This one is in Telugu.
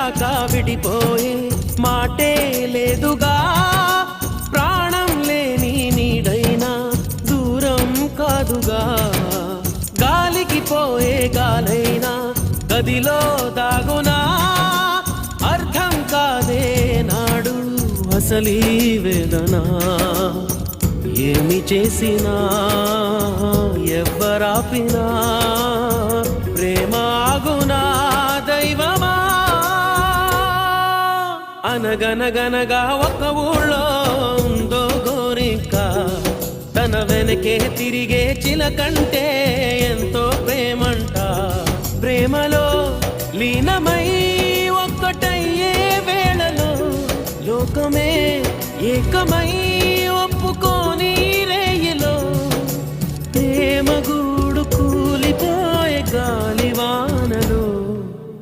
దాకా విడిపోయే మాటే లేదుగా ప్రాణం లేని నీడైనా దూరం కాదుగా గాలికి పోయే గాలైనా గదిలో దాగునా అర్థం కాదే నాడు అసలీ వేదన ఏమి చేసినా ఎవ్వరాపినా ప్రేమ ఆగునా దైవమా అనగనగనగా ఒక ఊళ్ళో ఉందో గోరింక తన వెనకే తిరిగే చిలకంటే ఎంతో ప్రేమంట ప్రేమలో లీనమై ఒక్కటయ్యే వేళలో లోకమే ఏకమై